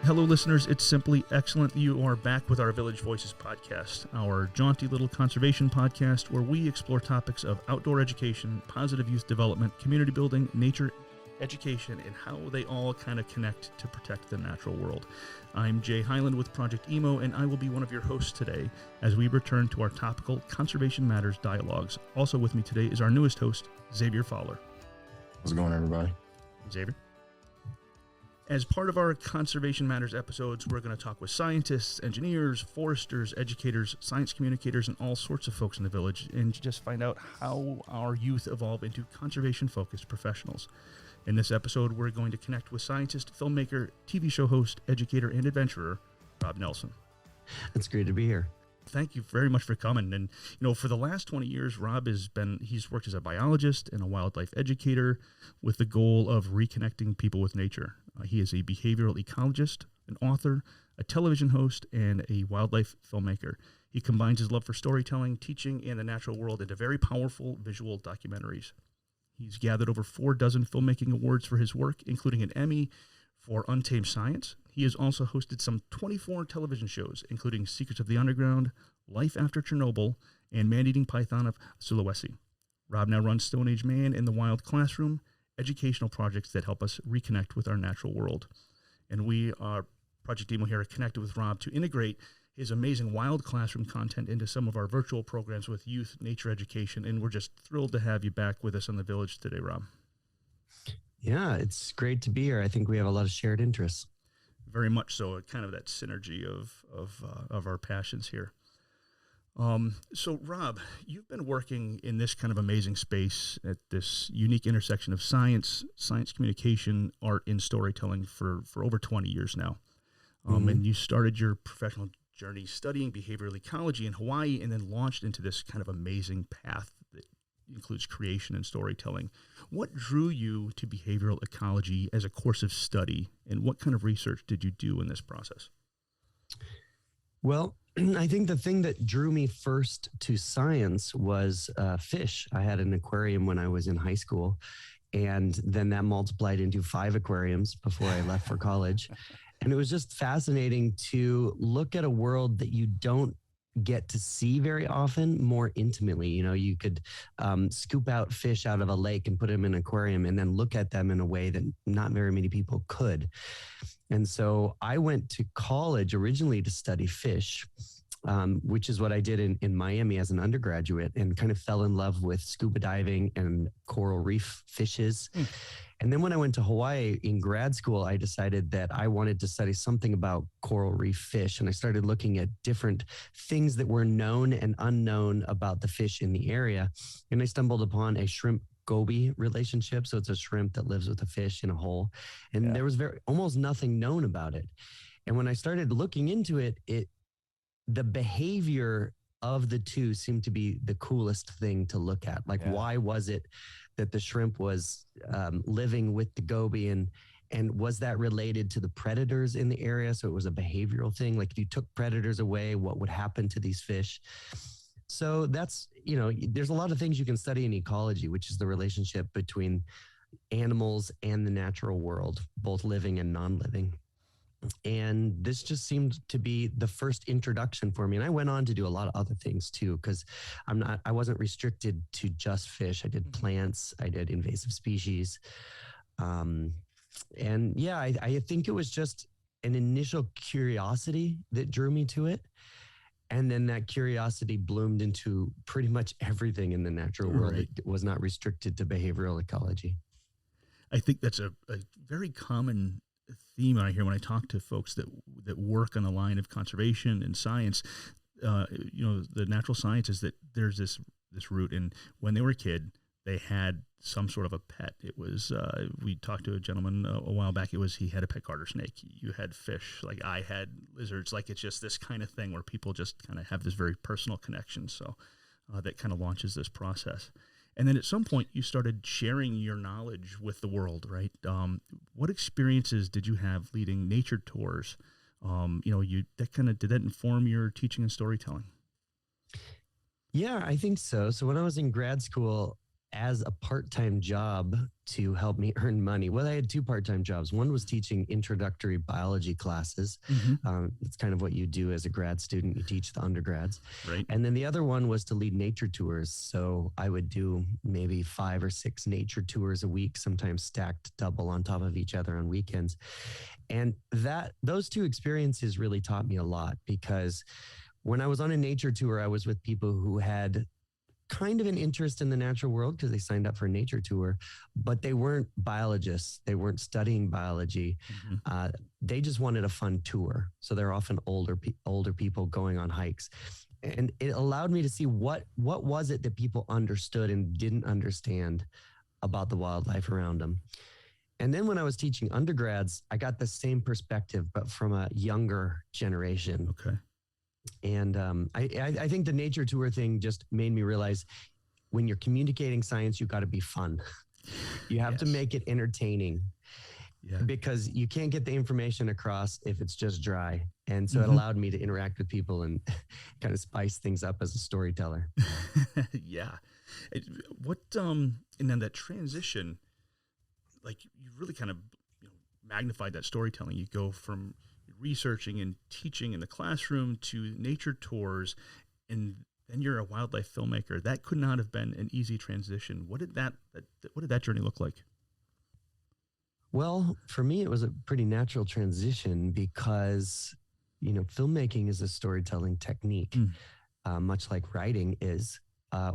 Hello, listeners. It's simply excellent you are back with our Village Voices podcast, our jaunty little conservation podcast where we explore topics of outdoor education, positive youth development, community building, nature education, and how they all kind of connect to protect the natural world. I'm Jay Highland with Project Emo, and I will be one of your hosts today as we return to our topical Conservation Matters dialogues. Also with me today is our newest host, Xavier Fowler. How's it going, everybody? Xavier. As part of our Conservation Matters episodes, we're going to talk with scientists, engineers, foresters, educators, science communicators, and all sorts of folks in the village, and just find out how our youth evolve into conservation-focused professionals. In this episode, we're going to connect with scientist, filmmaker, TV show host, educator, and adventurer, Rob Nelson. It's great to be here. Thank you very much for coming. And, for the last 20 years, Rob he's worked as a biologist and a wildlife educator with the goal of reconnecting people with nature. He is a behavioral ecologist, an author, a television host, and a wildlife filmmaker. He combines his love for storytelling, teaching, and the natural world into very powerful visual documentaries. He's gathered over 4 dozen filmmaking awards for his work, including an Emmy for Untamed Science. He has also hosted some 24 television shows, including Secrets of the Underground, Life After Chernobyl, and Man-Eating Python of Sulawesi. Rob now runs Stone Age Man in the Wild Classroom, educational projects that help us reconnect with our natural world. And we are, Project Emo here, are connected with Rob to integrate his amazing Wild Classroom content into some of our virtual programs with youth nature education. And we're just thrilled to have you back with us on the Village today, Rob. Yeah, it's great to be here. I think we have a lot of shared interests. Very much so, kind of that synergy of our passions here. So Rob, you've been working in this kind of amazing space at this unique intersection of science communication, art, and storytelling for over 20 years now. And you started your professional journey studying behavioral ecology in Hawaii and then launched into this kind of amazing path that includes creation and storytelling. What drew you to behavioral ecology as a course of study, and what kind of research did you do in this process? Well, I think the thing that drew me first to science was fish. I had an aquarium when I was in high school, and then that multiplied into 5 aquariums before I left for college. And it was just fascinating to look at a world that you don't get to see very often more intimately. You could scoop out fish out of a lake and put them in an aquarium and then look at them in a way that not very many people could. And so I went to college originally to study fish, which is what I did in Miami as an undergraduate, and kind of fell in love with scuba diving and coral reef fishes. And then when I went to Hawaii in grad school, I decided that I wanted to study something about coral reef fish. And I started looking at different things that were known and unknown about the fish in the area. And I stumbled upon a shrimp goby relationship. So it's a shrimp that lives with a fish in a hole. And there was almost nothing known about it. And when I started looking into it, the behavior of the two seemed to be the coolest thing to look at. Why was it that the shrimp was living with the goby, and was that related to the predators in the area? So it was a behavioral thing. Like if you took predators away, what would happen to these fish? So that's, there's a lot of things you can study in ecology, which is the relationship between animals and the natural world, both living and non-living. And this just seemed to be the first introduction for me. And I went on to do a lot of other things too, because I wasn't restricted to just fish. I did plants, I did invasive species. I think it was just an initial curiosity that drew me to it. And then that curiosity bloomed into pretty much everything in the natural world. Right. It was not restricted to behavioral ecology. I think that's a very common theme I hear when I talk to folks that work on the line of conservation and science. The natural sciences, that there's this root, and when they were a kid, they had some sort of a pet. It was we talked to a gentleman a while back. He had a pet garter snake. You had fish. Like I had lizards. Like it's just this kind of thing where people just kind of have this very personal connection. So that kind of launches this process. And then at some point you started sharing your knowledge with the world, right? What experiences did you have leading nature tours? Did that inform your teaching and storytelling? Yeah, I think so. So when I was in grad school, as a part-time job to help me earn money. Well, I had two part-time jobs. One was teaching introductory biology classes. It's kind of what you do as a grad student. You teach the undergrads. Right. And then the other one was to lead nature tours. So I would do maybe 5 or 6 nature tours a week, sometimes stacked double on top of each other on weekends. And those two experiences really taught me a lot, because when I was on a nature tour, I was with people who had kind of an interest in the natural world because they signed up for a nature tour, but they weren't biologists. They weren't studying biology. They just wanted a fun tour. So they're often older people going on hikes. And it allowed me to see what was it that people understood and didn't understand about the wildlife around them. And then when I was teaching undergrads, I got the same perspective, but from a younger generation. Okay. And I think the nature tour thing just made me realize when you're communicating science, you got to be fun. You have to make it entertaining, because you can't get the information across if it's just dry. And so it allowed me to interact with people and kind of spice things up as a storyteller. And then that transition, like you really kind of magnified that storytelling. You go from researching and teaching in the classroom to nature tours, and then you're a wildlife filmmaker. That could not have been an easy transition. What did that journey look like? Well, for me, it was a pretty natural transition because, filmmaking is a storytelling technique, much like writing is,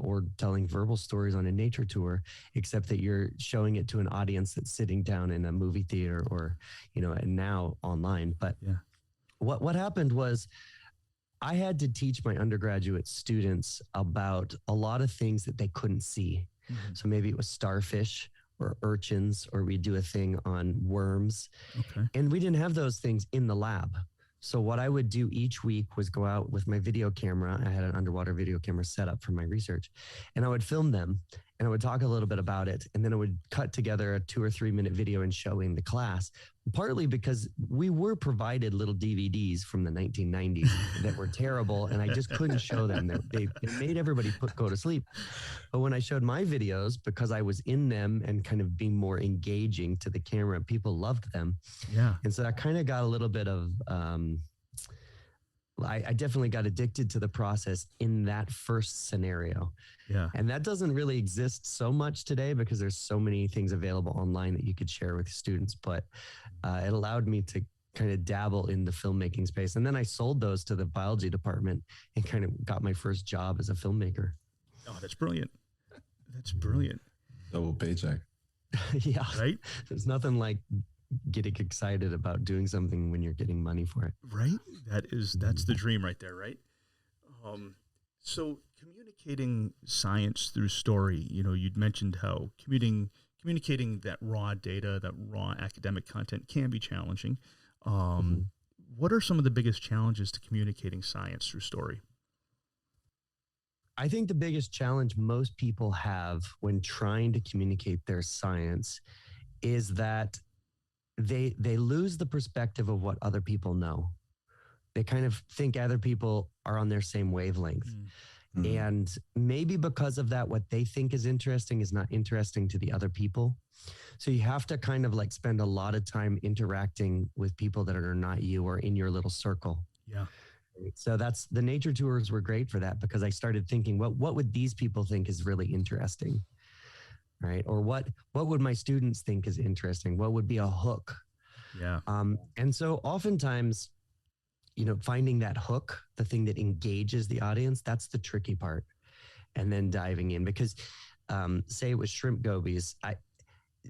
or telling verbal stories on a nature tour, except that you're showing it to an audience that's sitting down in a movie theater or, and now online. But what happened was I had to teach my undergraduate students about a lot of things that they couldn't see. So maybe it was starfish or urchins, or we'd do a thing on worms. And we didn't have those things in the lab. So what I would do each week was go out with my video camera. I had an underwater video camera set up for my research, and I would film them and I would talk a little bit about it. And then I would cut together a 2 or 3 minute video and showing the class, partly because we were provided little DVDs from the 1990s that were terrible. And I just couldn't show them. They made everybody go to sleep. But when I showed my videos, because I was in them and kind of being more engaging to the camera, people loved them. And so I kind of got a little bit of, I definitely got addicted to the process in that first scenario. And that doesn't really exist so much today because there's so many things available online that you could share with students. But it allowed me to kind of dabble in the filmmaking space. And then I sold those to the biology department and kind of got my first job as a filmmaker. Oh, that's brilliant. That's brilliant. Double paycheck. Right? There's nothing like getting excited about doing something when you're getting money for it. Right? That's the dream right there, right? So communicating science through story, you'd mentioned how communicating that raw data, that raw academic content can be challenging. What are some of the biggest challenges to communicating science through story? I think the biggest challenge most people have when trying to communicate their science is that they lose the perspective of what other people know. They kind of think other people are on their same wavelength. And maybe because of that, what they think is interesting is not interesting to the other people. So you have to kind of like spend a lot of time interacting with people that are not you or in your little circle. So the nature tours were great for that, because I started thinking, what would these people think is really interesting? Right? Or what would my students think is interesting? What would be a hook? And so oftentimes, finding that hook, the thing that engages the audience, that's the tricky part. And then diving in, because say it was shrimp gobies,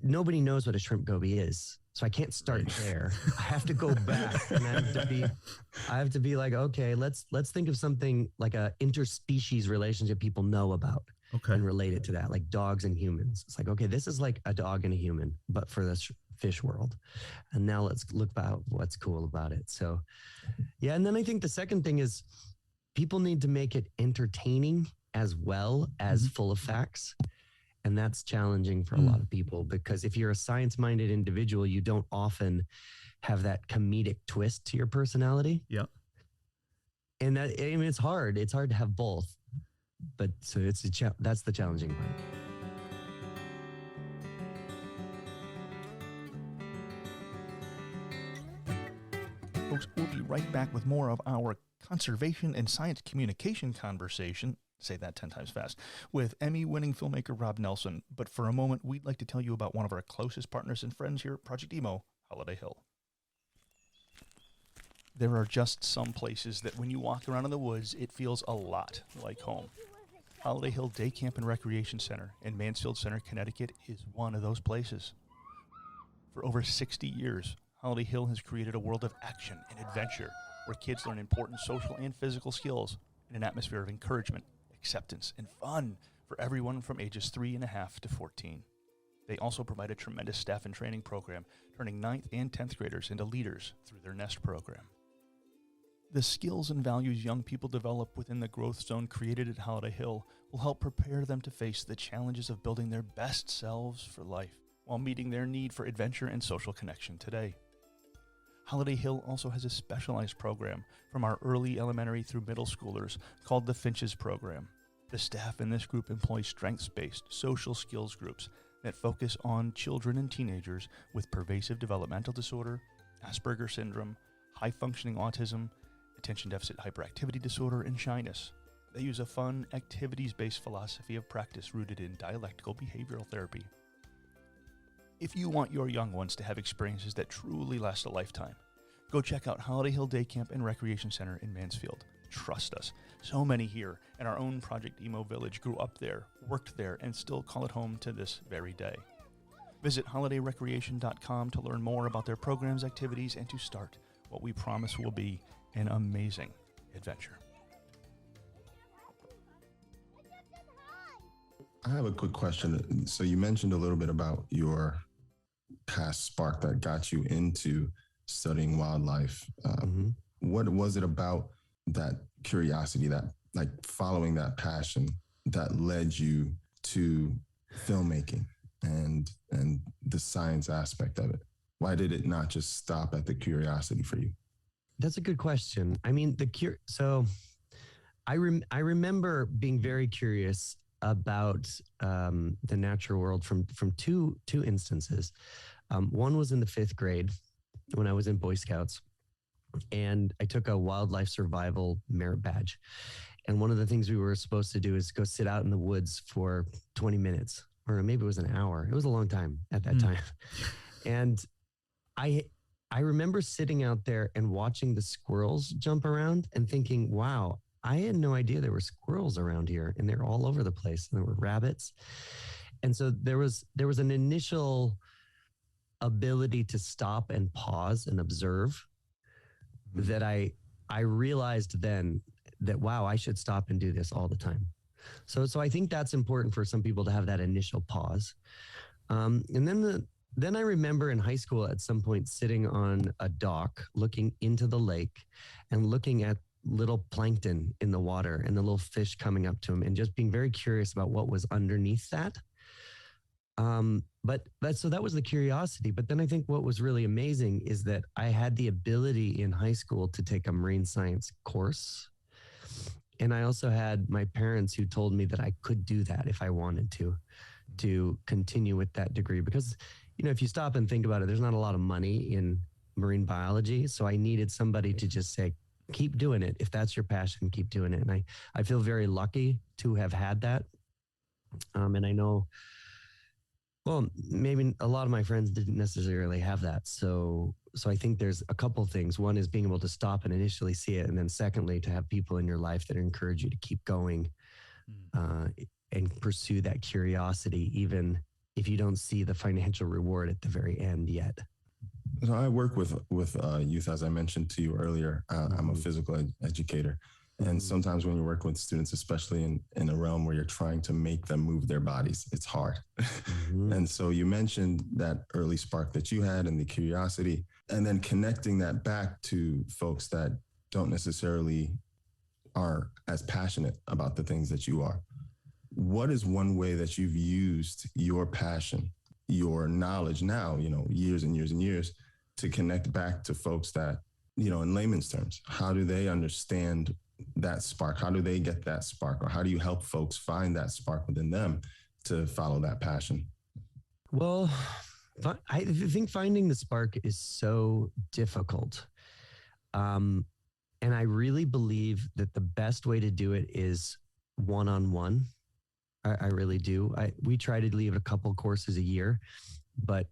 nobody knows what a shrimp goby is. So I can't start there. I have to go back, and I have to be like, okay, let's think of something like a interspecies relationship people know about. And relate it to that, like dogs and humans. It's like, okay, this is like a dog and a human, but for the fish world. And now let's look about what's cool about it. So, and then I think the second thing is people need to make it entertaining as well as full of facts. And that's challenging for a lot of people, because if you're a science-minded individual, you don't often have that comedic twist to your personality. And it's hard. It's hard to have both. But so that's the challenging part. right back with more of our conservation and science communication conversation, say that 10 times fast, with Emmy-winning filmmaker Rob Nelson. But for a moment, we'd like to tell you about one of our closest partners and friends here at Project Emo, Holiday Hill. There are just some places that when you walk around in the woods, it feels a lot like home. Holiday Hill Day Camp and Recreation Center in Mansfield Center, Connecticut is one of those places. For over 60 years, Holiday Hill has created a world of action and adventure where kids learn important social and physical skills in an atmosphere of encouragement, acceptance, and fun for everyone from ages 3.5 to 14. They also provide a tremendous staff and training program, turning 9th and 10th graders into leaders through their NEST program. The skills and values young people develop within the growth zone created at Holiday Hill will help prepare them to face the challenges of building their best selves for life while meeting their need for adventure and social connection today. Holiday Hill also has a specialized program from our early elementary through middle schoolers called the Finches Program. The staff in this group employs strengths-based social skills groups that focus on children and teenagers with pervasive developmental disorder, Asperger's syndrome, high-functioning autism, attention deficit hyperactivity disorder, and shyness. They use a fun, activities-based philosophy of practice rooted in dialectical behavioral therapy. If you want your young ones to have experiences that truly last a lifetime, go check out Holiday Hill Day Camp and Recreation Center in Mansfield. Trust us, so many here in our own Project Emo Village grew up there, worked there, and still call it home to this very day. Visit holidayrecreation.com to learn more about their programs, activities, and to start what we promise will be an amazing adventure. I have a quick question. So you mentioned a little bit about your past spark that got you into studying wildlife. What was it about that curiosity, that like following that passion that led you to filmmaking and the science aspect of it? Why did it not just stop at the curiosity for you? That's a good question. I mean, so I remember being very curious about the natural world from two instances. One was in the 5th grade when I was in Boy Scouts, and I took a wildlife survival merit badge. And one of the things we were supposed to do is go sit out in the woods for 20 minutes, or maybe it was an hour. It was a long time at that time. And I remember sitting out there and watching the squirrels jump around and thinking, wow, I had no idea there were squirrels around here, and they're all over the place. And there were rabbits. And so there was an initial ability to stop and pause and observe that I realized then that, wow, I should stop and do this all the time. So I think that's important for some people to have that initial pause. And then I remember in high school at some point sitting on a dock, looking into the lake and looking at little plankton in the water and the little fish coming up to them and just being very curious about what was underneath that. So that was the curiosity. But then I think what was really amazing is that I had the ability in high school to take a marine science course. And I also had my parents who told me that I could do that if I wanted to continue with that degree. Because, you know, if you stop and think about it, there's not a lot of money in marine biology. So I needed somebody to just say, keep doing it. If that's your passion, keep doing it. And I feel very lucky to have had that. And I know, well, maybe a lot of my friends didn't necessarily have that. So I think there's a couple of things. One is being able to stop and initially see it. And then secondly, to have people in your life that encourage you to keep going and pursue that curiosity, even if you don't see the financial reward at the very end yet. So I work with youth, as I mentioned to you earlier. I'm a physical educator. And sometimes when you work with students, especially in a realm where you're trying to make them move their bodies, it's hard. And so you mentioned that early spark that you had and the curiosity, and then connecting that back to folks that don't necessarily are as passionate about the things that you are. What is one way that you've used your passion, your knowledge now, you know, years and years and years, to connect back to folks that, you know, in layman's terms, how do they understand that spark? How do they get that spark? Or how do you help folks find that spark within them to follow that passion? Well, I think finding the spark is so difficult. And I really believe that the best way to do it is one-on-one. I really do. We try to leave a couple courses a year, but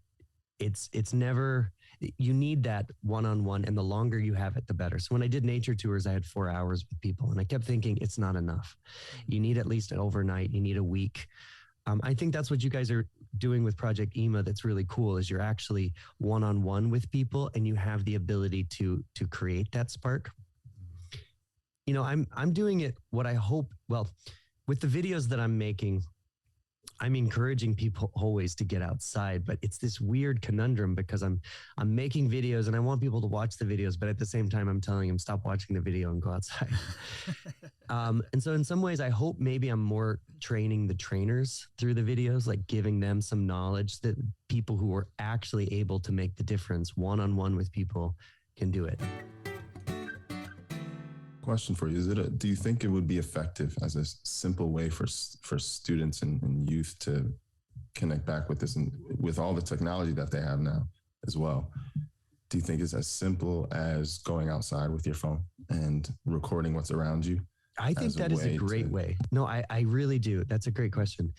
it's never, you need that one-on-one, and the longer you have it, the better. So when I did nature tours, I had 4 hours with people, and I kept thinking it's not enough. You need at least an overnight, you need a week. I think that's what you guys are doing with Project EMA. That's really cool, is you're actually one-on-one with people, and you have the ability to create that spark. You know, I'm doing it, what I hope, well, with the videos that I'm making, I'm encouraging people always to get outside, but it's this weird conundrum because I'm making videos and I want people to watch the videos, but at the same time, I'm telling them stop watching the video and go outside. And so in some ways, I hope maybe I'm more training the trainers through the videos, like giving them some knowledge that people who are actually able to make the difference one-on-one with people can do it. Question for you: do you think it would be effective as a simple way for students and youth to connect back with this, and with all the technology that they have now as well? Do you think it's as simple as going outside with your phone and recording what's around you? I think that is a great way. No, I really do. That's a great question.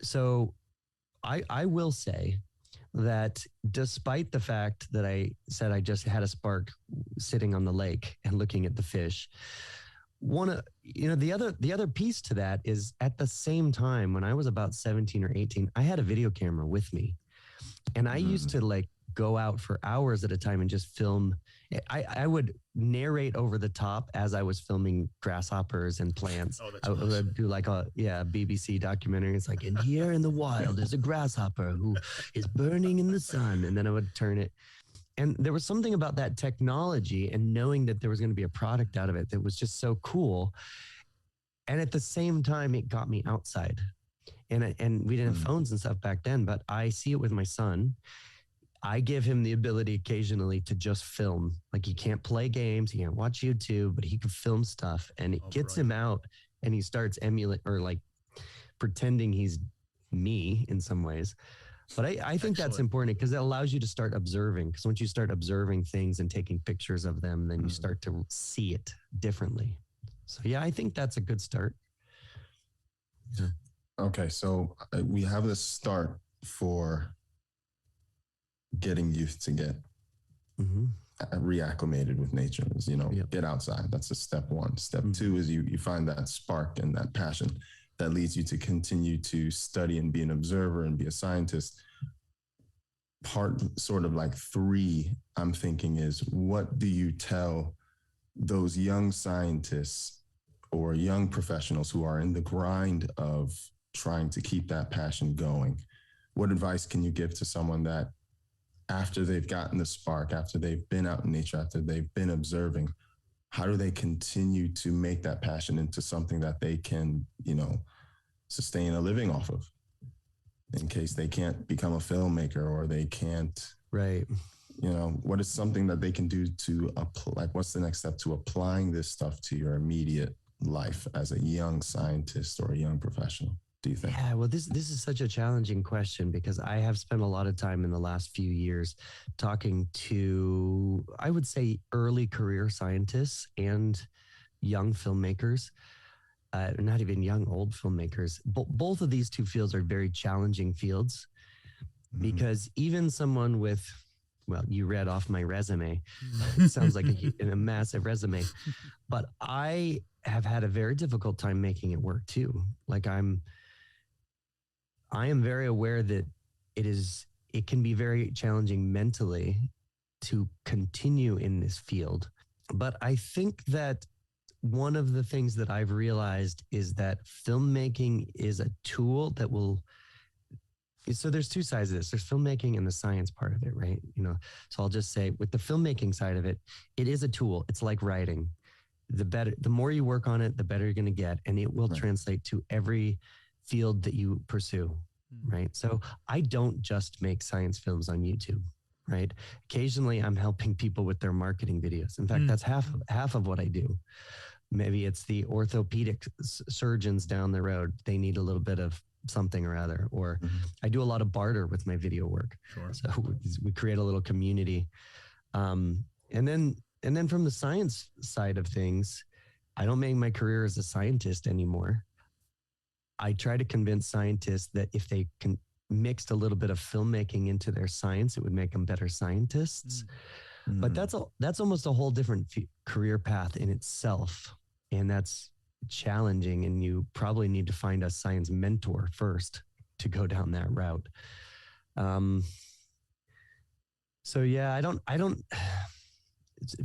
So I will say that despite the fact that I said I just had a spark sitting on the lake and looking at the fish, the other piece to that is at the same time, when I was about 17 or 18, I had a video camera with me, and I used to like go out for hours at a time and just film. I would narrate over the top as I was filming grasshoppers and plants. I would do like a BBC documentary. It's like, and here in the wild is a grasshopper who is burning in the sun. And then I would turn it. And there was something about that technology and knowing that there was going to be a product out of it that was just so cool. And at the same time, it got me outside. And we didn't have phones and stuff back then, but I see it with my son. I give him the ability occasionally to just film. Like, he can't play games, he can't watch YouTube, but he can film stuff, and it gets him out, and he starts emulating or like pretending he's me in some ways. But I think that's important because it allows you to start observing. Because once you start observing things and taking pictures of them, then you start to see it differently. So yeah, I think that's a good start. Yeah. Okay, so we have this start for getting youth to get reacclimated with nature, is, get outside. That's a step one. Step two is you find that spark and that passion that leads you to continue to study and be an observer and be a scientist. Part sort of like three, I'm thinking, is what do you tell those young scientists or young professionals who are in the grind of trying to keep that passion going? What advice can you give to someone that after they've gotten the spark, after they've been out in nature, after they've been observing, how do they continue to make that passion into something that they can, sustain a living off of, in case they can't become a filmmaker or they can't, right? What is something that they can do to apply? What's the next step to applying this stuff to your immediate life as a young scientist or a young professional, do you think? Yeah, well, this is such a challenging question because I have spent a lot of time in the last few years talking to, I would say, early career scientists and young filmmakers, not even young, old filmmakers. Both of these two fields are very challenging fields because even someone with, well, you read off my resume. It sounds like a massive resume, but I have had a very difficult time making it work too. Like I am very aware that it can be very challenging mentally to continue in this field. But I think that one of the things that I've realized is that filmmaking is a tool that will, so there's two sides of this. There's filmmaking and the science part of it, right? So I'll just say with the filmmaking side of it, it is a tool. It's like writing. The more you work on it, the better you're going to get. And it will translate to every field that you pursue, right? So I don't just make science films on YouTube, right? Occasionally I'm helping people with their marketing videos. In fact, that's half of what I do. Maybe it's the orthopedic surgeons down the road. They need a little bit of something or other, or I do a lot of barter with my video work. Sure. So we create a little community. And then and then from the science side of things, I don't make my career as a scientist anymore. I try to convince scientists that if they can mixed a little bit of filmmaking into their science, it would make them better scientists. But that's almost a whole different career path in itself. And that's challenging. And you probably need to find a science mentor first to go down that route. So yeah, I don't,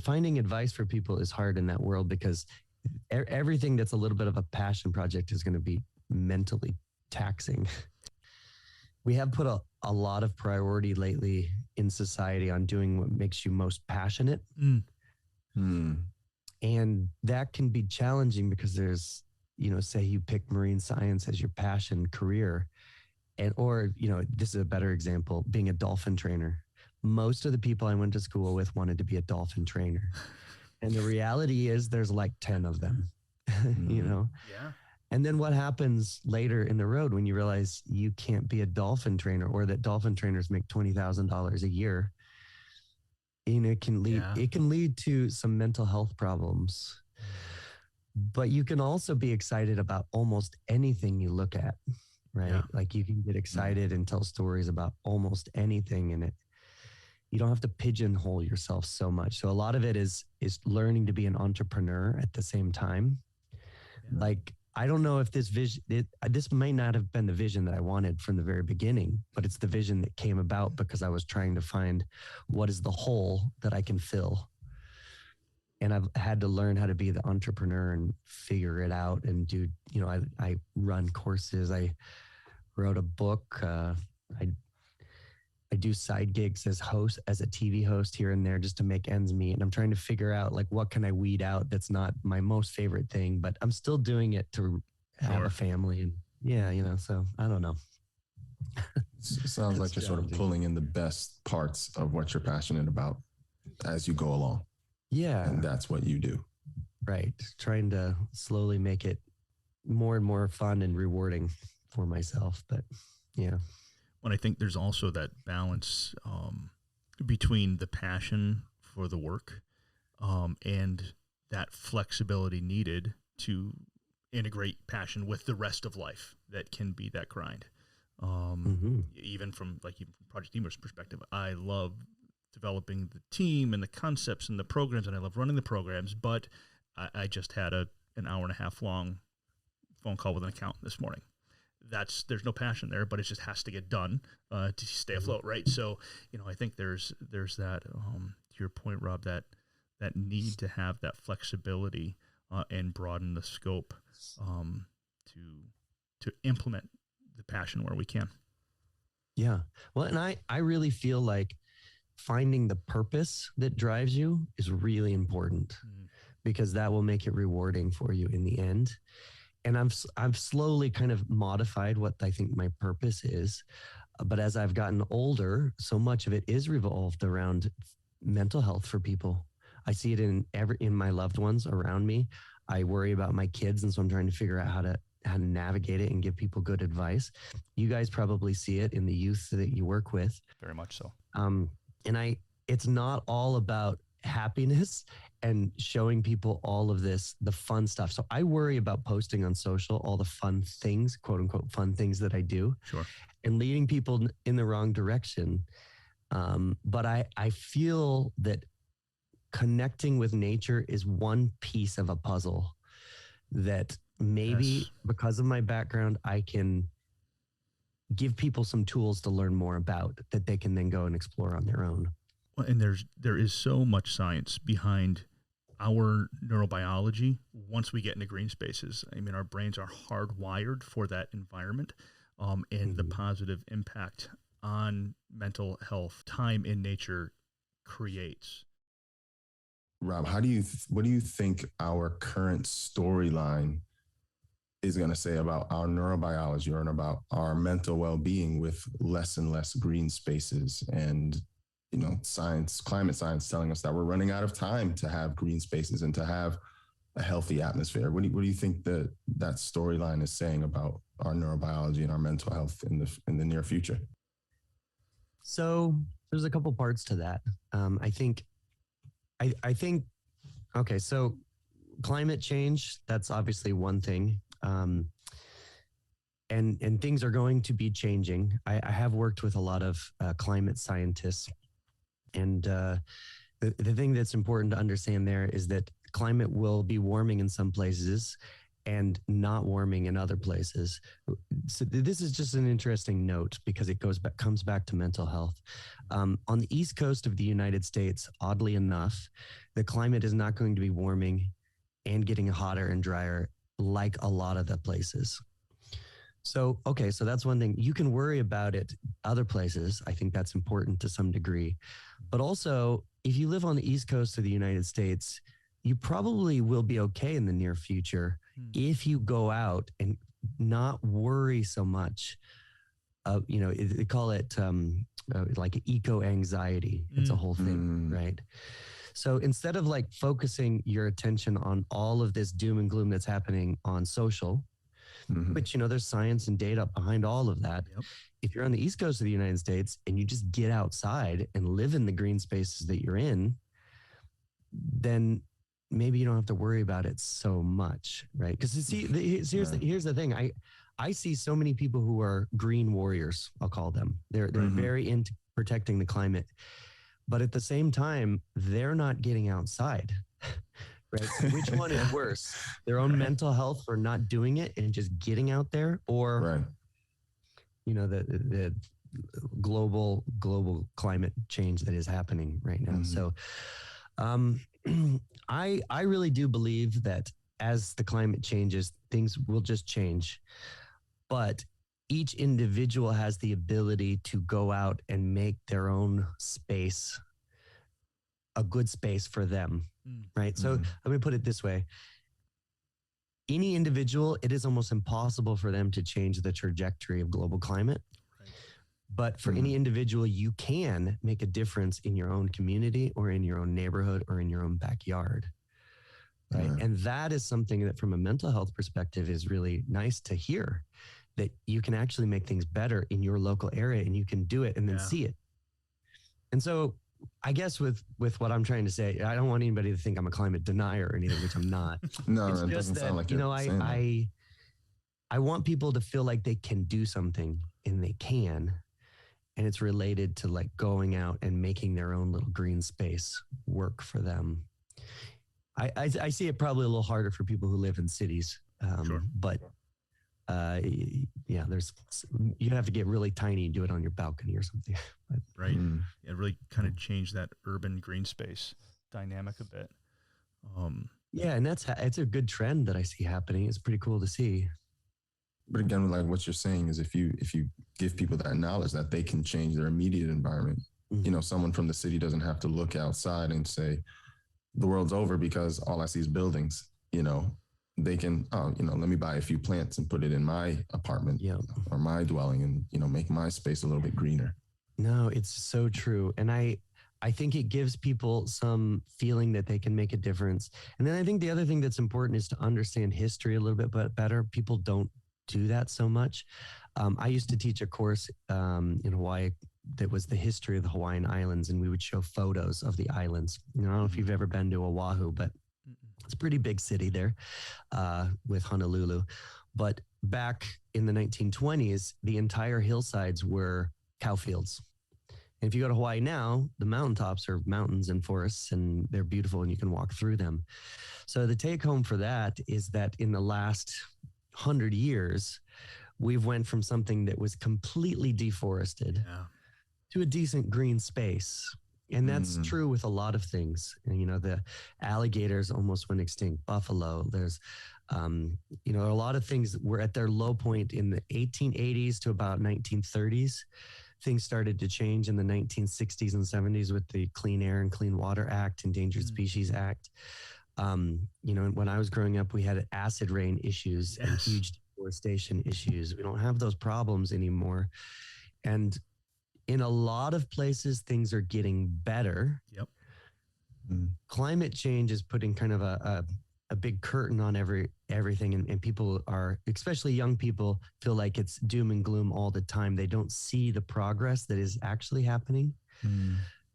finding advice for people is hard in that world because everything that's a little bit of a passion project is going to be mentally taxing. We have put a lot of priority lately in society on doing what makes you most passionate. And that can be challenging because there's, say you pick marine science as your passion career, or this is a better example, being a dolphin trainer. Most of the people I went to school with wanted to be a dolphin trainer. And the reality is there's like 10 of them, Yeah. And then what happens later in the road when you realize you can't be a dolphin trainer, or that dolphin trainers make $20,000 a year? It can lead to some mental health problems. But you can also be excited about almost anything you look at, right? Yeah. Like you can get excited and tell stories about almost anything, and you don't have to pigeonhole yourself so much. So a lot of it is learning to be an entrepreneur at the same time. Yeah. Like, I don't know if this vision, this may not have been the vision that I wanted from the very beginning, but it's the vision that came about because I was trying to find what is the hole that I can fill. And I've had to learn how to be the entrepreneur and figure it out and do, I run courses. I wrote a book. I do side gigs as a TV host here and there just to make ends meet. And I'm trying to figure out like, what can I weed out that's not my most favorite thing, but I'm still doing it to have a family. And so I don't know. It sounds like you're sort of pulling in the best parts of what you're passionate about as you go along. Yeah. And that's what you do. Right. Trying to slowly make it more and more fun and rewarding for myself. But yeah. Well, I think there's also that balance between the passion for the work and that flexibility needed to integrate passion with the rest of life that can be that grind. Even from Project Teamer's perspective, I love developing the team and the concepts and the programs, and I love running the programs, but I just had an hour and a half long phone call with an accountant this morning. There's no passion there, but it just has to get done to stay afloat, right? So, I think there's that, to your point, Rob, that need to have that flexibility and broaden the scope to implement the passion where we can. Yeah. Well, and I really feel like finding the purpose that drives you is really important because that will make it rewarding for you in the end. And I've slowly kind of modified what I think my purpose is. But as I've gotten older, so much of it is revolved around mental health for people. I see it in my loved ones around me. I worry about my kids, and so I'm trying to figure out how to navigate it and give people good advice. You guys probably see it in the youth that you work with. Very much so. It's not all about happiness and showing people all of the fun stuff. So I worry about posting on social all the fun things, quote unquote, fun things that I do. Sure. And leading people in the wrong direction. But I feel that connecting with nature is one piece of a puzzle that maybe because of my background, I can give people some tools to learn more about that they can then go and explore on their own. Well, and there is so much science behind our neurobiology once we get into green spaces. I mean, our brains are hardwired for that environment and the positive impact on mental health time in nature creates. Rob, what do you think our current storyline is going to say about our neurobiology or about our mental well-being with less and less green spaces and climate science telling us that we're running out of time to have green spaces and to have a healthy atmosphere? What do you think that storyline is saying about our neurobiology and our mental health in the near future? So there's a couple parts to that. I think I think, okay, so climate change, that's obviously one thing. And things are going to be changing. I have worked with a lot of climate scientists, and the thing that's important to understand there is that climate will be warming in some places and not warming in other places. So this is just an interesting note because it comes back to mental health. On the East Coast of the United States, oddly enough, the climate is not going to be warming and getting hotter and drier like a lot of the places. So, okay, so that's one thing. You can worry about it other places. I think that's important to some degree. But also, if you live on the East Coast of the United States, you probably will be okay in the near future if you go out and not worry so much. They call it like eco anxiety. It's a whole thing, right? So instead of like focusing your attention on all of this doom and gloom that's happening on social, which, there's science and data behind all of that. Yep. If you're on the East Coast of the United States and you just get outside and live in the green spaces that you're in, then maybe you don't have to worry about it so much, right? Because here's the thing. I see so many people who are green warriors, I'll call them. They're very into protecting the climate. But at the same time, they're not getting outside. Right. So which one is worse? Their own mental health for not doing it and just getting out there, or the global climate change that is happening right now. So I really do believe that as the climate changes, things will just change. But each individual has the ability to go out and make their own space a good space for them. Right. So let me put it this way. Any individual, it is almost impossible for them to change the trajectory of global climate. Right. But for any individual, you can make a difference in your own community or in your own neighborhood or in your own backyard. Right. And that is something that from a mental health perspective is really nice to hear, that you can actually make things better in your local area and you can do it and then see it. And so I guess with what I'm trying to say, I don't want anybody to think I'm a climate denier or anything, which I'm not. No, it's it just doesn't that, sound like I want people to feel like they can do something, and they can. And it's related to like going out and making their own little green space work for them. I see it probably a little harder for people who live in cities. But you have to get really tiny and do it on your balcony or something. Right. It really kind of changed that urban green space dynamic a bit. And it's a good trend that I see happening. It's pretty cool to see. But again, like what you're saying is if you give people that knowledge that they can change their immediate environment, someone from the city doesn't have to look outside and say, the world's over because all I see is buildings, they can, let me buy a few plants and put it in my apartment or my dwelling and, make my space a little bit greener. No, it's so true. And I think it gives people some feeling that they can make a difference. And then I think the other thing that's important is to understand history a little bit better. People don't do that so much. I used to teach a course in Hawaii that was the history of the Hawaiian Islands, and we would show photos of the islands. I don't know if you've ever been to Oahu, but it's a pretty big city there with Honolulu. But back in the 1920s, the entire hillsides were cow fields. And if you go to Hawaii now, the mountaintops are mountains and forests, and they're beautiful and you can walk through them. So the take home for that is that in the last 100 years, we've went from something that was completely deforested to a decent green space. And that's true with a lot of things. And, the alligators almost went extinct. Buffalo, there's, a lot of things that were at their low point in the 1880s to about 1930s. Things started to change in the 1960s and 70s with the Clean Air and Clean Water Act, Endangered Species Act. When I was growing up, we had acid rain issues and huge deforestation issues. We don't have those problems anymore. And in a lot of places, things are getting better. Yep. Climate change is putting kind of a big curtain on everything. And people are, especially young people, feel like it's doom and gloom all the time. They don't see the progress that is actually happening.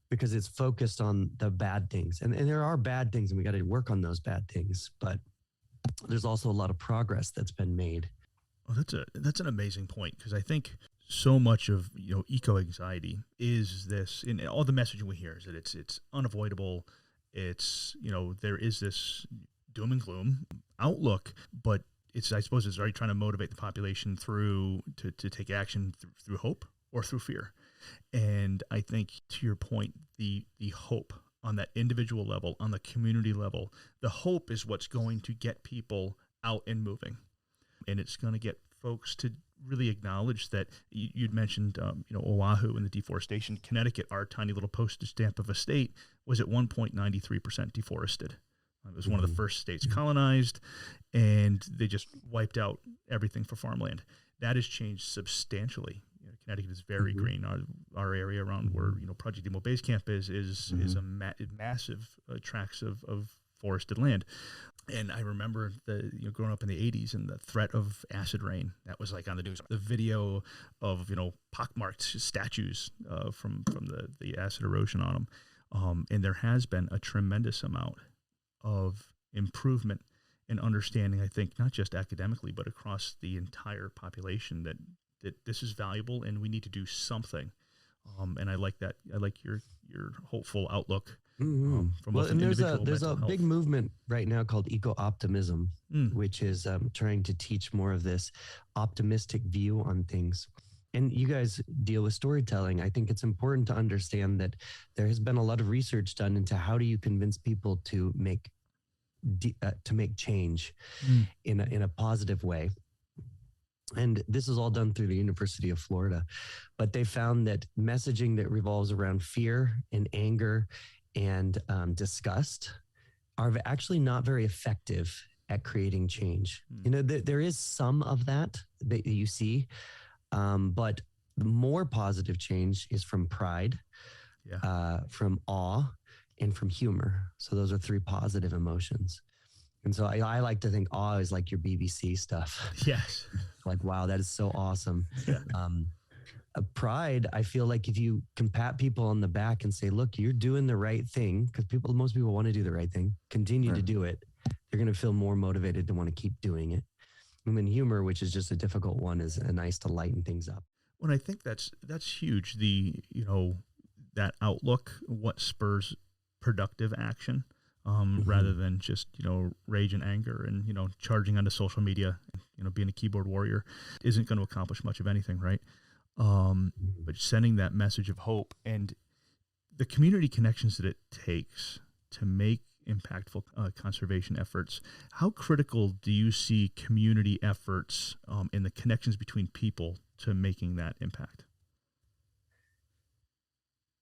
because it's focused on the bad things. And there are bad things, and we got to work on those bad things. But there's also a lot of progress that's been made. Well, that's an amazing point, because I think so much of eco anxiety is this, and all the messaging we hear is that it's unavoidable. It's there is this doom and gloom outlook, but I suppose it's already trying to motivate the population through to take action through hope or through fear. And I think, to your point, the hope on that individual level, on the community level, the hope is what's going to get people out and moving. And it's going to get folks to really acknowledge that you'd mentioned, Oahu and the deforestation. Connecticut, our tiny little postage stamp of a state, was at 1.93% deforested. It was one of the first states colonized, and they just wiped out everything for farmland. That has changed substantially. Connecticut is very green. Our area around where Project Demo Base Camp is a massive tracts of forested land. And I remember growing up in the 80s and the threat of acid rain that was like on the news. The video of pockmarked statues from the acid erosion on them, and there has been a tremendous amount of improvement in understanding, I think, not just academically, but across the entire population, that this is valuable and we need to do something. And I like that. I like your hopeful outlook. From and there's a big movement right now called eco-optimism, which is trying to teach more of this optimistic view on things. And you guys deal with storytelling. I think it's important to understand that there has been a lot of research done into how do you convince people to make change in a positive way. And this is all done through the University of Florida. But they found that messaging that revolves around fear and anger and disgust are actually not very effective at creating change. There is some of that you see, but the more positive change is from pride, from awe, and from humor. So those are three positive emotions. And so I like to think awe is like your BBC stuff. Yes. Like, wow, that is so awesome. Yeah. Pride, I feel like if you can pat people on the back and say, look, you're doing the right thing, because most people want to do the right thing, continue to do it. They're going to feel more motivated to want to keep doing it. And then humor, which is just a difficult one, is nice to lighten things up. Well, I think that's huge. That outlook, what spurs productive action, rather than just, rage and anger and, charging onto social media, being a keyboard warrior isn't going to accomplish much of anything, right? But sending that message of hope and the community connections that it takes to make impactful conservation efforts. How critical do you see community efforts and the connections between people to making that impact?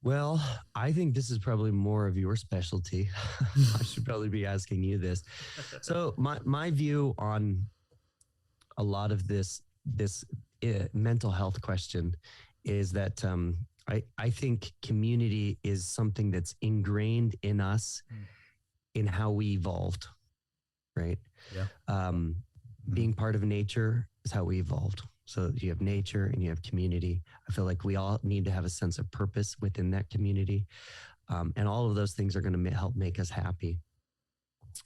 Well, I think this is probably more of your specialty. I should probably be asking you this. So my view on a lot of this mental health question is that I think community is something that's ingrained in us in how we evolved, right? Yeah. Being part of nature is how we evolved. So you have nature and you have community. I feel like we all need to have a sense of purpose within that community. And all of those things are going to help make us happy.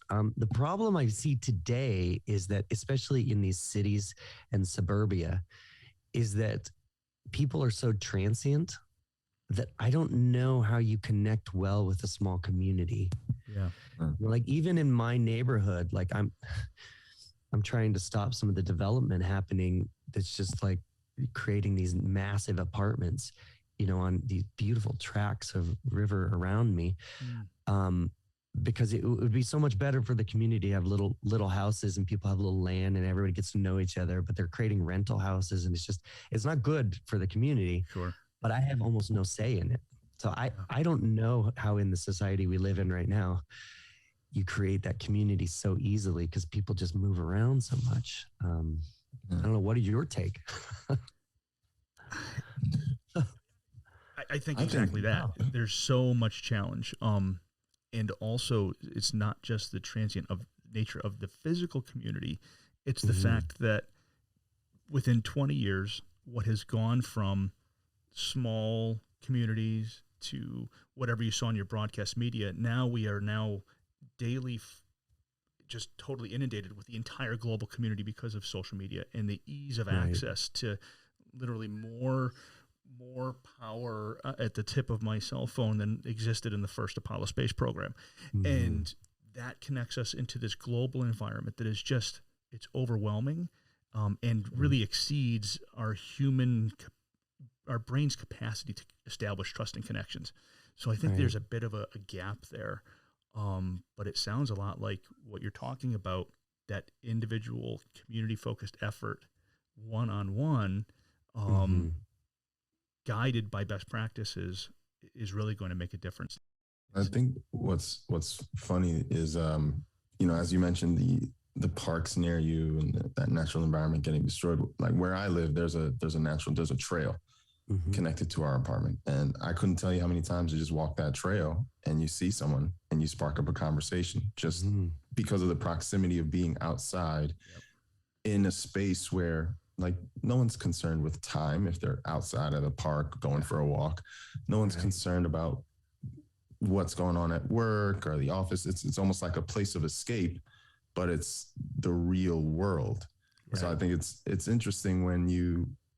The problem I see today is that, especially in these cities and suburbia, is that people are so transient that I don't know how you connect well with a small community. Yeah. Like even in my neighborhood, like I'm trying to stop some of the development happening that's just like creating these massive apartments, on these beautiful tracts of river around me. Because it would be so much better for the community to have little houses and people have little land and everybody gets to know each other, but they're creating rental houses and it's not good for the community. Sure. But I have almost no say in it. So I don't know how in the society we live in right now, you create that community so easily because people just move around so much. I don't know. What is your take? I think exactly that. There's so much challenge. And also, it's not just the transient of nature of the physical community. It's the fact that within 20 years, what has gone from small communities to whatever you saw in your broadcast media. Now we are daily just totally inundated with the entire global community because of social media and the ease of access to literally more power at the tip of my cell phone than existed in the first Apollo space program. And that connects us into this global environment that is just, it's overwhelming, and really exceeds our brain's capacity to establish trust and connections. So I think there's a bit of a gap there. But it sounds a lot like what you're talking about, that individual community-focused effort, one-on-one, guided by best practices, is really going to make a difference. I think what's funny is, as you mentioned, the parks near you and that natural environment getting destroyed. Like where I live, there's a trail connected to our apartment. And I couldn't tell you how many times you just walk that trail and you see someone and you spark up a conversation just because of the proximity of being outside in a space where, like, no one's concerned with time if they're outside at a park going for a walk. No one's concerned about what's going on at work or the office. It's almost like a place of escape, but it's the real world. So I think it's interesting when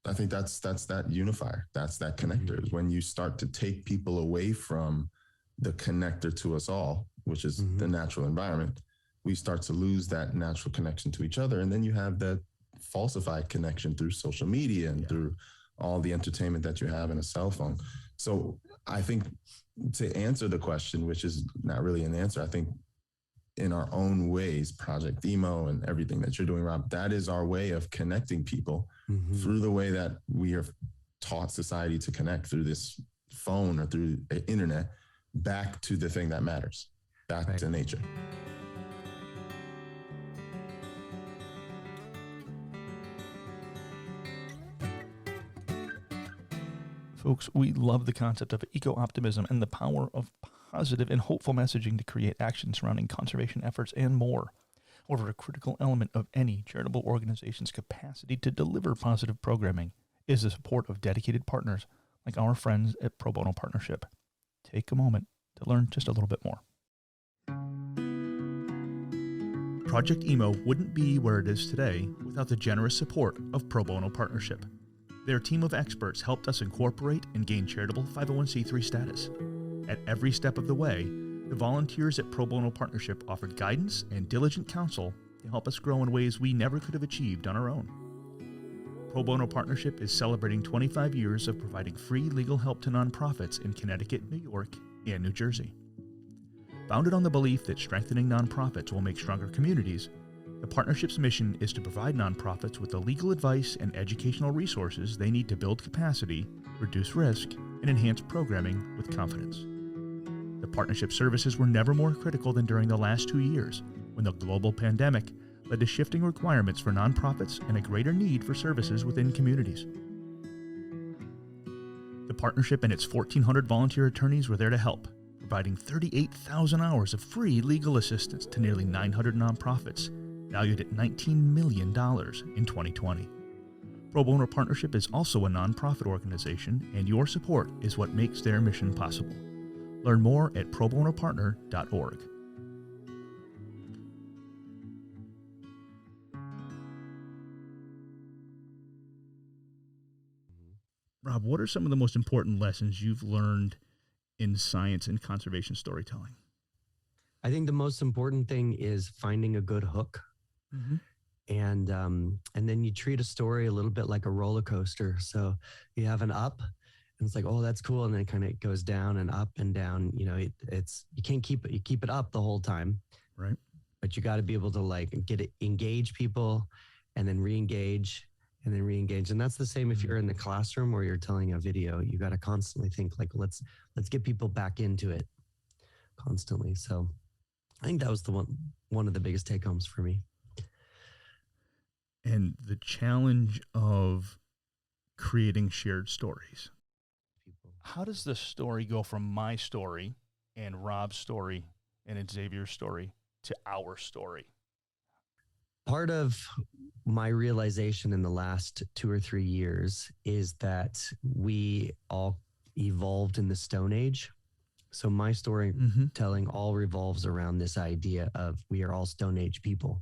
I think that's that unifier, that's that connector, is when you start to take people away from the connector to us all, which is the natural environment. We start to lose that natural connection to each other. And then you have that falsified connection through social media and through all the entertainment that you have in a cell phone. So I think, to answer the question, which is not really an answer, I think in our own ways, Project Emo and everything that you're doing, Rob, that is our way of connecting people through the way that we are taught society to connect, through this phone or through the internet, back to the thing that matters, back to nature. Folks, we love the concept of eco-optimism and the power of positive and hopeful messaging to create action surrounding conservation efforts and more. However, a critical element of any charitable organization's capacity to deliver positive programming is the support of dedicated partners like our friends at Pro Bono Partnership. Take a moment to learn just a little bit more. Project Emo wouldn't be where it is today without the generous support of Pro Bono Partnership. Their team of experts helped us incorporate and gain charitable 501c3 status. At every step of the way, the volunteers at Pro Bono Partnership offered guidance and diligent counsel to help us grow in ways we never could have achieved on our own. Pro Bono Partnership is celebrating 25 years of providing free legal help to nonprofits in Connecticut, New York, and New Jersey. Founded on the belief that strengthening nonprofits will make stronger communities, the partnership's mission is to provide nonprofits with the legal advice and educational resources they need to build capacity, reduce risk, and enhance programming with confidence. The partnership services were never more critical than during the last 2 years, when the global pandemic led to shifting requirements for nonprofits and a greater need for services within communities. The partnership and its 1,400 volunteer attorneys were there to help, providing 38,000 hours of free legal assistance to nearly 900 nonprofits, valued at $19 million in 2020. Pro Bono Partnership is also a nonprofit organization, and your support is what makes their mission possible. Learn more at probonopartner.org. Rob, what are some of the most important lessons you've learned in science and conservation storytelling? I think the most important thing is finding a good hook. And then you treat a story a little bit like a roller coaster. So you have an up, and it's like, oh, that's cool, and then it kind of goes down and up and down. You know, you can't keep it up the whole time, right? But you got to be able to engage people, and then re-engage, and then re-engage. And that's the same if you're in the classroom or you're telling a video. You got to constantly think like, let's get people back into it constantly. So I think that was one of the biggest take homes for me. And the challenge of creating shared stories. How does the story go from my story and Rob's story and Xavier's story to our story? Part of my realization in the last 2 or 3 years is that we all, evolved in the Stone Age. So my storytelling all revolves around this idea of we are all Stone Age people.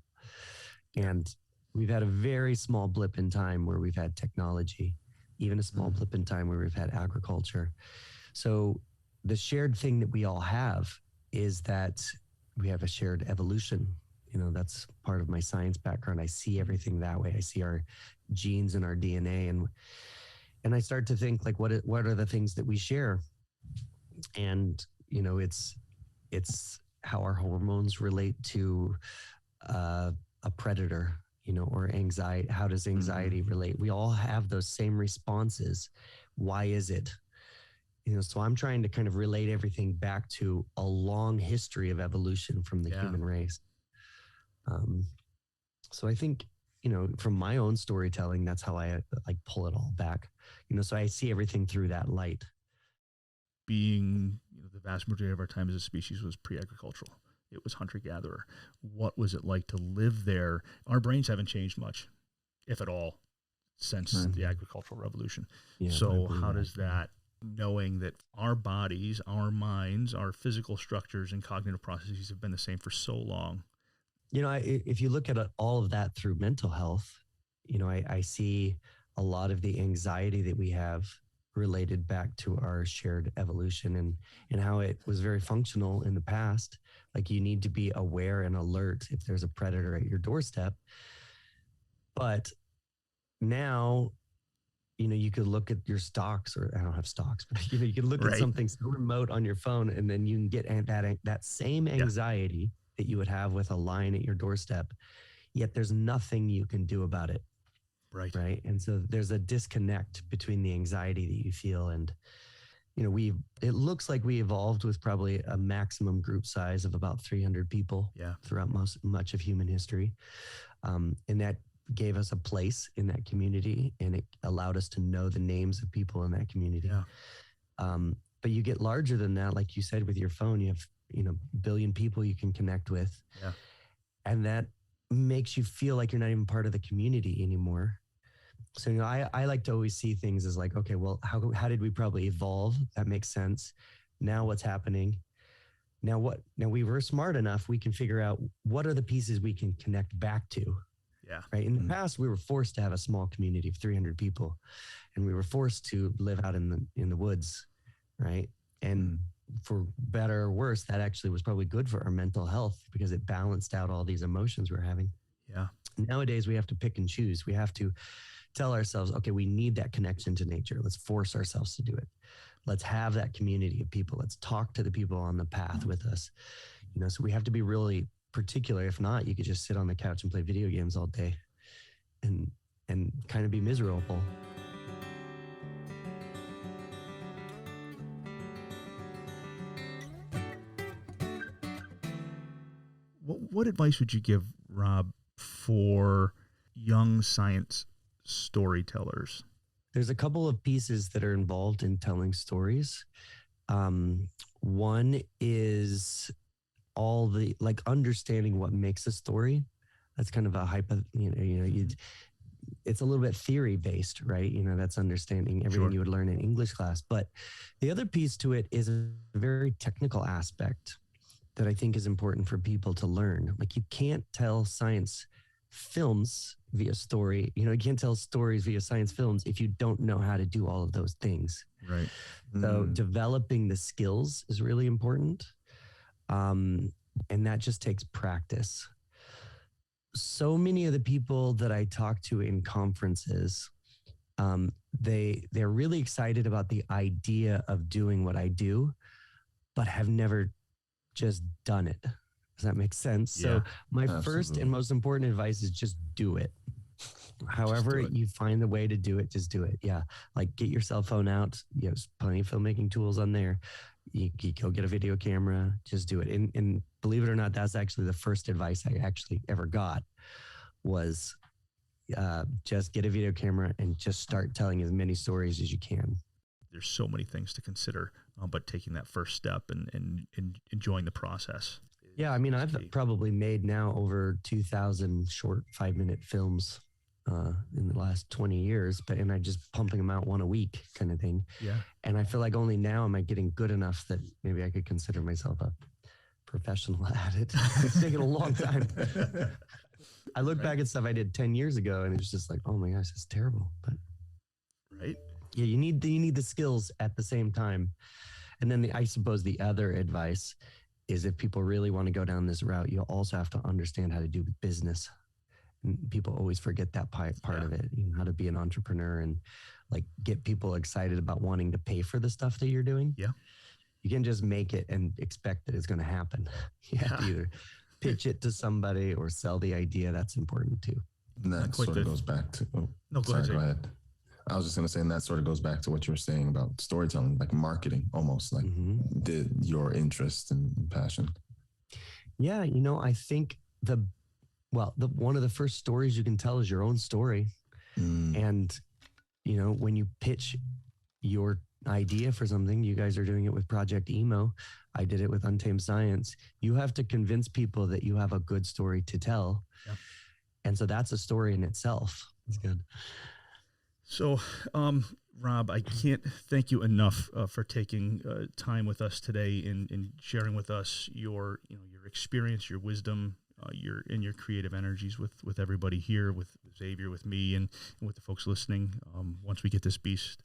And we've had a very small blip in time where we've had technology, even a small blip in time where we've had agriculture. So the shared thing that we all have is that we have a shared evolution. You know, that's part of my science background. I see everything that way. I see our genes and our DNA, and I start to think like, what are the things that we share? And you know, it's how our hormones relate to a predator, you know, or anxiety. How does anxiety relate? We all have those same responses. Why is it? You know, so I'm trying to kind of relate everything back to a long history of evolution from the human race. So I think, you know, from my own storytelling, that's how I like pull it all back. You know, so I see everything through that light. Being, you know, the vast majority of our time as a species was pre-agricultural. It was hunter-gatherer. What was it like to live there? Our brains haven't changed much, if at all, since the agricultural revolution. Yeah, so how does that, knowing that our bodies, our minds, our physical structures and cognitive processes have been the same for so long? You know, if you look at all of that through mental health, you know, I see a lot of the anxiety that we have related back to our shared evolution and how it was very functional in the past. Like you need to be aware and alert if there's a predator at your doorstep. But now, you know, you could look at your stocks, or I don't have stocks, but you know, you could look at something so remote on your phone, and then you can get that same anxiety that you would have with a lion at your doorstep, yet there's nothing you can do about it. Right. And so there's a disconnect between the anxiety that you feel. And, you know, it looks like we evolved with probably a maximum group size of about 300 people throughout much of human history. And that gave us a place in that community, and it allowed us to know the names of people in that community. But you get larger than that, like you said, with your phone, you have, you know, a billion people you can connect with. And that makes you feel like you're not even part of the community anymore. So, you know, I like to always see things as like, okay, well, how did we probably evolve? That makes sense. Now what's happening? Now we were smart enough, we can figure out what are the pieces we can connect back to. Right. In the past, we were forced to have a small community of 300 people, and we were forced to live out in the woods. Right. And for better or worse, that actually was probably good for our mental health because it balanced out all these emotions we're having. Nowadays, we have to pick and choose. We have to tell ourselves, okay, we need that connection to nature. Let's force ourselves to do it. Let's have that community of people. Let's talk to the people on the path with us. You know, so we have to be really particular. If not, you could just sit on the couch and play video games all day and kind of be miserable. What advice would you give, Rob, for young science storytellers? There's a couple of pieces that are involved in telling stories. One is all the like understanding what makes a story. That's kind of a it's a little bit theory based, right? You know, that's understanding everything you would learn in English class. But the other piece to it is a very technical aspect that I think is important for people to learn. Like you can't tell science films via story. You know, you can't tell stories via science films if you don't know how to do all of those things. Right. So developing the skills is really important. And that just takes practice. So many of the people that I talk to in conferences, they're really excited about the idea of doing what I do, but have never just done it. Does that make sense? So my first and most important advice is just do it. However you find the way to do it, just do it. Yeah. Like get your cell phone out. There's plenty of filmmaking tools on there. You go get a video camera, just do it. And believe it or not, that's actually the first advice I actually ever got was just get a video camera and just start telling as many stories as you can. There's so many things to consider, but taking that first step and enjoying the process. Yeah, I mean, I've probably made now over 2,000 short 5-minute films. in the last 20 years, and I just pumping them out one a week kind of thing. Yeah. And I feel like only now am I getting good enough that maybe I could consider myself a professional at it. It's taken a long time. I look back at stuff I did 10 years ago and it's just like, oh my gosh, it's terrible. But Right. yeah, you need the skills at the same time. And then I suppose the other advice is if people really want to go down this route, you'll also have to understand how to do business. And people always forget that part of it, how to be an entrepreneur and like get people excited about wanting to pay for the stuff that you're doing. Yeah. You can just make it and expect that it's going to happen. You have to either pitch it to somebody or sell the idea. That's important too. And that sort of goes back to, go ahead. I was just going to say, and that sort of goes back to what you were saying about storytelling, like marketing, almost like your interest and passion. Yeah. I think one of the first stories you can tell is your own story. And, when you pitch your idea for something, you guys are doing it with Project Emo. I did it with Untamed Science. You have to convince people that you have a good story to tell. Yeah. And so that's a story in itself. It's good. So, Rob, I can't thank you enough for taking time with us today and sharing with us your experience, your wisdom, your creative energies with everybody here, with Xavier, with me, and with the folks listening. Once we get this beast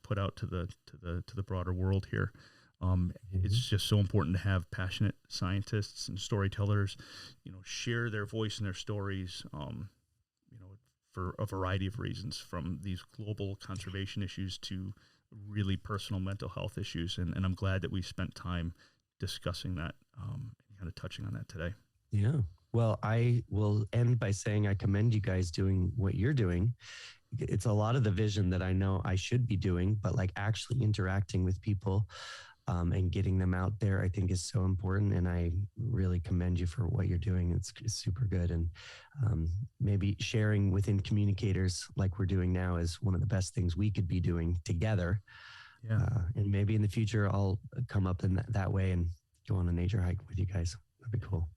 put out to the broader world here, it's just so important to have passionate scientists and storytellers, share their voice and their stories. For a variety of reasons, from these global conservation issues to really personal mental health issues. And I'm glad that we spent time discussing that and kind of touching on that today. Yeah. Well, I will end by saying I commend you guys doing what you're doing. It's a lot of the vision that I know I should be doing, but like actually interacting with people and getting them out there, I think is so important. And I really commend you for what you're doing. It's super good. And maybe sharing within communicators like we're doing now is one of the best things we could be doing together. Yeah. And maybe in the future, I'll come up in that way and go on a nature hike with you guys. That'd be cool.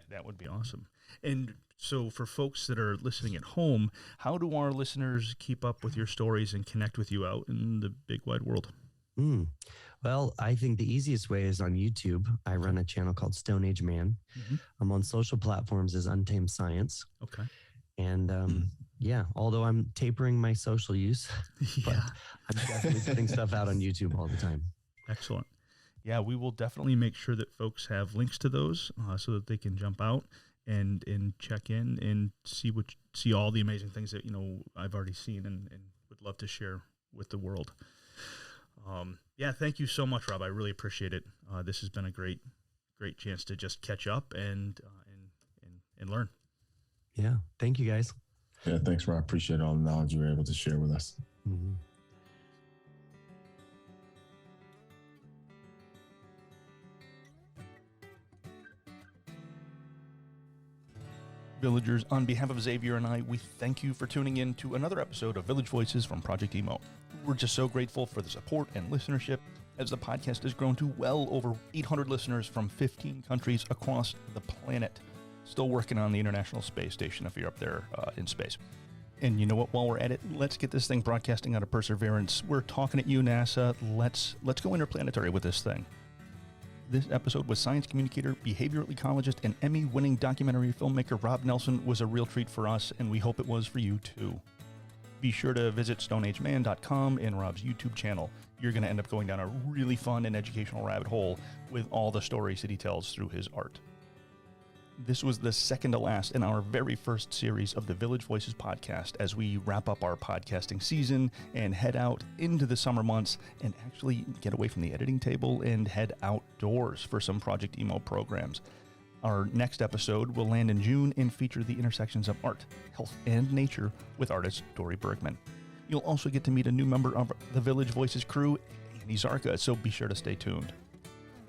That would be awesome. And so for folks that are listening at home, how do our listeners keep up with your stories and connect with you out in the big wide world? Well, I think the easiest way is on YouTube. I run a channel called Stone Age Man. I'm on social platforms as Untamed Science. Okay. And although I'm tapering my social use, but I'm definitely putting stuff out on YouTube all the time. Excellent. Yeah, we will definitely make sure that folks have links to those so that they can jump out and check in and see all the amazing things that I've already seen and would love to share with the world. Thank you so much, Rob. I really appreciate it. This has been a great chance to just catch up and learn. Yeah. Thank you, guys. Yeah. Thanks, Rob. Appreciate all the knowledge you were able to share with us. Mm-hmm. Villagers, on behalf of Xavier and I, we thank you for tuning in to another episode of Village Voices from Project Emo. We're just so grateful for the support and listenership as the podcast has grown to well over 800 listeners from 15 countries across the planet. Still working on the International Space Station if you're up there in space. And you know what? While we're at it, let's get this thing broadcasting out of Perseverance. We're talking at you, NASA. Let's go interplanetary with this thing. This episode with science communicator, behavioral ecologist, and Emmy-winning documentary filmmaker Rob Nelson was a real treat for us, and we hope it was for you too. Be sure to visit stoneageman.com and Rob's YouTube channel. You're going to end up going down a really fun and educational rabbit hole with all the stories that he tells through his art. This was the second to last in our very first series of the Village Voices podcast as we wrap up our podcasting season and head out into the summer months and actually get away from the editing table and head outdoors for some Project Emo programs. Our next episode will land in June and feature the intersections of art, health, and nature with artist Dory Bergman. You'll also get to meet a new member of the Village Voices crew, Annie Zarka, so be sure to stay tuned.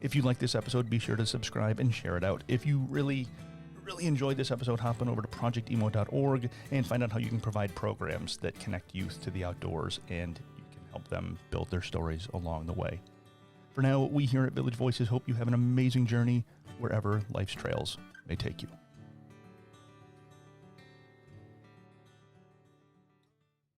If you like this episode, be sure to subscribe and share it out. If you really enjoyed this episode, hop on over to projectemo.org and find out how you can provide programs that connect youth to the outdoors and you can help them build their stories along the way. For now, we here at Village Voices hope you have an amazing journey wherever life's trails may take you.